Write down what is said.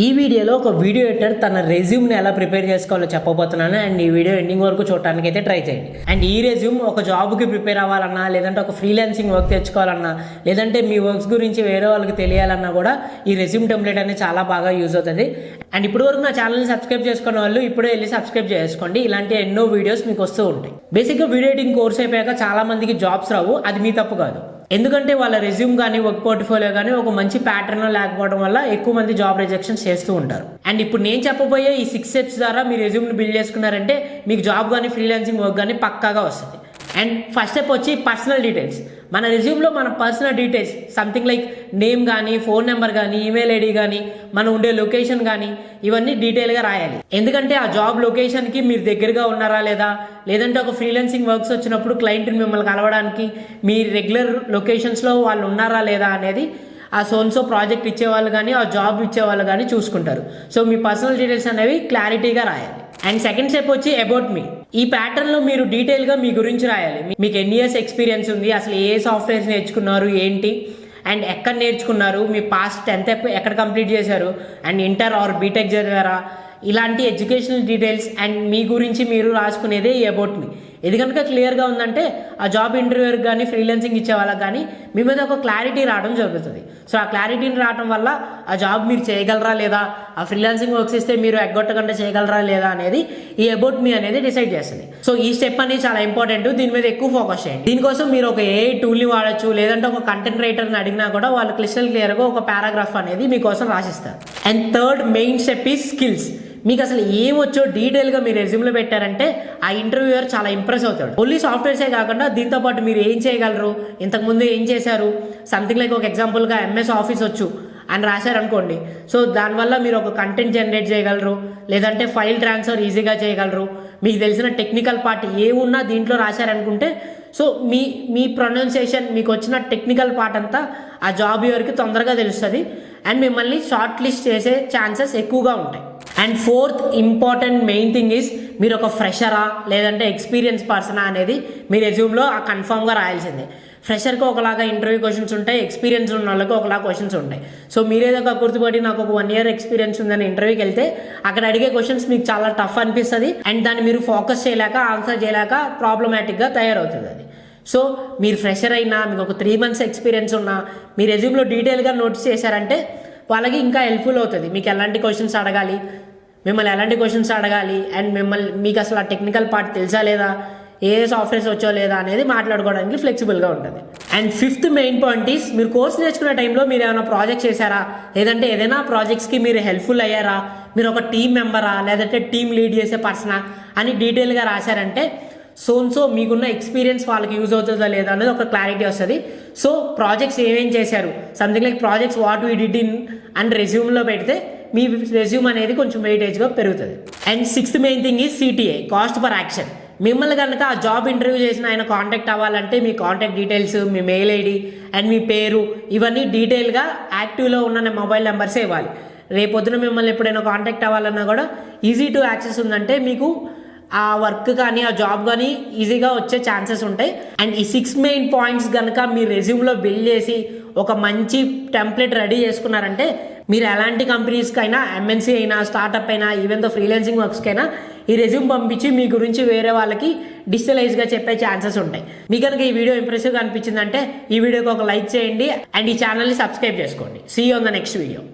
ఈ వీడియోలో ఒక వీడియో ఎడిటర్ తన రెజ్యూమ్ని ఎలా ప్రిపేర్ చేసుకోవాలో చెప్పబోతున్నాను. అండ్ ఈ వీడియో ఎండింగ్ వరకు చూడడానికి అయితే ట్రై చేయండి. అండ్ ఈ రెజ్యూమ్ ఒక జాబ్కి ప్రిపేర్ అవ్వాలన్నా, లేదంటే ఒక ఫ్రీలాన్సింగ్ వర్క్ తెచ్చుకోవాలన్నా, లేదంటే మీ వర్క్స్ గురించి వేరే వాళ్ళకి తెలియాలన్నా కూడా ఈ రెజ్యూమ్ టెంప్లెట్ అనేది చాలా బాగా యూజ్ అవుతుంది. అండ్ ఇప్పుడు వరకు నా ఛానల్ని సబ్స్క్రైబ్ చేసుకున్న వాళ్ళు ఇప్పుడే వెళ్ళి సబ్స్క్రైబ్ చేసుకోండి. ఇలాంటి ఎన్నో వీడియోస్ మీకు వస్తూ ఉంటాయి. బేసిక్గా వీడియో ఎడిటింగ్ కోర్స్ అయిపోయాక చాలా మందికి జాబ్స్ రావు. అది మీ తప్పు కాదు. ఎందుకంటే వాళ్ళ రెజ్యూమ్ కానీ వర్క్ పోర్ట్ఫోలియో కానీ ఒక మంచి ప్యాటర్న్ లేకపోవడం వల్ల ఎక్కువ మంది జాబ్ రిజెక్షన్స్ చేస్తూ ఉంటారు. అండ్ ఇప్పుడు నేను చెప్పబోయే ఈ 6 స్టెప్స్ ద్వారా మీ రెజ్యూమ్ని బిల్డ్ చేసుకున్నారంటే మీకు జాబ్ కానీ ఫ్రీలాన్సింగ్ వర్క్ కానీ పక్కాగా వస్తుంది. అండ్ ఫస్ట్ స్టెప్ వచ్చి పర్సనల్ డీటెయిల్స్. మన రెజ్యూమ్లో మన personal details something like name కానీ, ఫోన్ నెంబర్ కానీ, ఈమెయిల్ ఐడి కానీ, మనం ఉండే లొకేషన్ కానీ ఇవన్నీ డీటెయిల్గా రాయాలి. ఎందుకంటే ఆ జాబ్ లొకేషన్కి మీరు దగ్గరగా ఉన్నారా లేదా, లేదంటే ఒక ఫ్రీలాన్సింగ్ వర్క్స్ వచ్చినప్పుడు క్లయింట్ని మిమ్మల్ని కలవడానికి మీ రెగ్యులర్ లొకేషన్స్లో వాళ్ళు ఉన్నారా లేదా అనేది ఆ సోన్సో ప్రాజెక్ట్ ఇచ్చేవాళ్ళు కానీ, ఆ జాబ్ ఇచ్చేవాళ్ళు కానీ చూసుకుంటారు. సో మీ పర్సనల్ డీటెయిల్స్ అనేవి క్లారిటీగా రాయాలి. అండ్ సెకండ్ స్టెప్ వచ్చి అబౌట్ మీ. ఈ ప్యాటర్న్లో మీరు డీటెయిల్గా మీ గురించి రాయాలి. మీకు ఎన్ని ఇయర్స్ ఎక్స్పీరియన్స్ ఉంది, అసలు ఏ సాఫ్ట్వేర్స్ నేర్చుకున్నారు, ఏంటి, అండ్ ఎక్కడ నేర్చుకున్నారు, మీ పాస్ట్ 10th ఎక్కడ కంప్లీట్ చేశారు, అండ్ ఇంటర్ ఆర్ బీటెక్ చదివారా, ఇలాంటి ఎడ్యుకేషనల్ డీటెయిల్స్ అండ్ మీ గురించి మీరు రాసుకునేదే ఈ అబౌట్ మీ. ఇది కనుక క్లియర్గా ఉందంటే ఆ జాబ్ ఇంటర్వ్యూకి కానీ, ఫ్రీలాన్సింగ్ ఇచ్చే వాళ్ళకి కానీ మీ మీద ఒక క్లారిటీ రావడం జరుగుతుంది. సో ఆ క్లారిటీని రావడం వల్ల ఆ జాబ్ మీరు చేయగలరా లేదా, ఆ ఫ్రీలాన్సింగ్ వర్క్స్ ఇస్తే మీరు ఎగ్గొట్టకుండా చేయగలరా లేదా అనేది ఈ అబౌట్ మీ అనేది డిసైడ్ చేస్తుంది. సో ఈ స్టెప్ అనేది చాలా ఇంపార్టెంట్. దీని మీద ఎక్కువ ఫోకస్ చేయండి. దీనికోసం మీరు ఒక ఏ టూల్ని వాడచ్చు, లేదంటే ఒక కంటెంట్ రైటర్ని అడిగినా కూడా వాళ్ళు క్లియర్గా ఒక పారాగ్రాఫ్ అనేది మీకోసం రాసిస్తారు. అండ్ థర్డ్ మెయిన్ స్టెప్ ఈ స్కిల్స్. మీకు అసలు ఏమొచ్చో డీటెయిల్గా మీరు రెజ్యూమ్లో పెట్టారంటే ఆ ఇంటర్వ్యూయర్ చాలా ఇంప్రెస్ అవుతాడు. ఓన్లీ సాఫ్ట్వేర్సే కాకుండా దీంతో పాటు మీరు ఏం చేయగలరు, ఇంతకుముందు ఏం చేశారు, సంథింగ్ లైక్ ఒక ఎగ్జాంపుల్గా MS ఆఫీస్ వచ్చు అని రాశారనుకోండి. సో దానివల్ల మీరు ఒక కంటెంట్ జనరేట్ చేయగలరు, లేదంటే ఫైల్ ట్రాన్స్ఫర్ ఈజీగా చేయగలరు. మీకు తెలిసిన టెక్నికల్ పార్ట్ ఏమున్నా దీంట్లో రాశారనుకుంటే సో మీ ప్రొనౌన్సియేషన్, మీకు వచ్చిన టెక్నికల్ పార్ట్ అంతా ఆ జాబ్ యూవర్కి తొందరగా తెలుస్తుంది అండ్ మిమ్మల్ని షార్ట్ లిస్ట్ చేసే ఛాన్సెస్ ఎక్కువగా ఉంటాయి. And fourth important main thing is మీరు ఒక ఫ్రెషరా లేదంటే ఎక్స్పీరియన్స్ పర్సనా అనేది మీ రెజ్యూమ్లో కన్ఫామ్గా రాయాల్సిందే. ఫ్రెషర్కి ఒకలాగా ఇంటర్వ్యూ క్వశ్చన్స్ ఉంటాయి, ఎక్స్పీరియన్స్ ఉన్న వాళ్ళకి ఒకలాగా క్వశ్చన్స్ ఉంటాయి. సో మీరేదో గుర్తుపడి నాకు ఒక 1 year ఎక్స్పీరియన్స్ ఉందని ఇంటర్వ్యూకి వెళ్తే అక్కడ అడిగే క్వశ్చన్స్ మీకు చాలా టఫ్ అనిపిస్తుంది అండ్ దాన్ని మీరు ఫోకస్ చేయలేక, ఆన్సర్ చేయలేక ప్రాబ్లమాటిక్గా తయారవుతుంది అది. సో మీరు ఫ్రెషర్ అయినా, మీకు ఒక 3 months ఎక్స్పీరియన్స్ ఉన్నా మీ రెజ్యూమ్లో డీటెయిల్గా నోట్స్ చేశారంటే వాళ్ళకి ఇంకా హెల్ప్ఫుల్ అవుతుంది. మీకు ఎలాంటి క్వశ్చన్స్ అడగాలి, మిమ్మల్ని ఎలాంటి క్వశ్చన్స్ అడగాలి, అండ్ మీకు అసలు ఆ టెక్నికల్ పార్ట్ తెలుసా లేదా, ఏ సాఫ్ట్వేర్స్ వచ్చో లేదా అనేది మాట్లాడుకోవడానికి ఫ్లెక్సిబుల్గా ఉంటుంది. And fifth main point is మీరు కోర్స్ నేర్చుకునే టైంలో మీరు ఏమైనా ప్రాజెక్ట్ చేశారా, లేదంటే ఏదైనా ప్రాజెక్ట్స్కి మీరు హెల్ప్ఫుల్ అయ్యారా, మీరు ఒక టీం మెంబరా లేదంటే టీం లీడ్ చేసే పర్సనా అని డీటెయిల్గా రాశారంటే సో మీకున్న ఎక్స్పీరియన్స్ వాళ్ళకి యూజ్ అవుతుందా లేదా అనేది ఒక క్లారిటీ వస్తుంది. సో ప్రాజెక్ట్స్ ఏమేం చేశారు, something like projects what we did in and రెజ్యూమ్లో పెడితే మీ రెజ్యూమ్ అనేది కొంచెం వెయిటేజ్గా పెరుగుతుంది. And 6th main thing is CTA, cost per action. మిమ్మల్ని కనుక ఆ జాబ్ ఇంటర్వ్యూ చేసిన ఆయన కాంటాక్ట్ అవ్వాలంటే మీ కాంటాక్ట్ డీటెయిల్స్, మీ మెయిల్ ఐడి అండ్ మీ పేరు ఇవన్నీ డీటెయిల్గా యాక్టివ్లో ఉన్న మొబైల్ నెంబర్సే ఇవ్వాలి. రేపొద్దున మిమ్మల్ని ఎప్పుడైనా కాంటాక్ట్ అవ్వాలన్నా కూడా ఈజీ టు యాక్సెస్ ఉందంటే మీకు ఆ వర్క్ కానీ ఆ జాబ్ కానీ ఈజీగా వచ్చే ఛాన్సెస్ ఉంటాయి. అండ్ ఈ 6 మెయిన్ పాయింట్స్ కనుక మీ రెజ్యూమ్లో బిల్డ్ చేసి ఒక మంచి టెంప్లెట్ రెడీ చేసుకున్నారంటే మీరు ఎలాంటి కంపెనీస్కైనా, MNC అయినా, స్టార్టప్ అయినా, ఈవెన్ దో ఫ్రీలాన్సింగ్ వర్క్స్కైనా ఈ రెజ్యూమ్ పంపించి మీ గురించి వేరే వాళ్ళకి డిజిటలైజ్గా చెప్పే ఛాన్సెస్ ఉంటాయి. మీకు కనుక ఈ వీడియో ఇంప్రెసివ్గా అనిపించిందంటే ఈ వీడియోకి ఒక లైక్ చేయండి అండ్ ఈ ఛానల్ని సబ్స్క్రైబ్ చేసుకోండి. See you on the next video.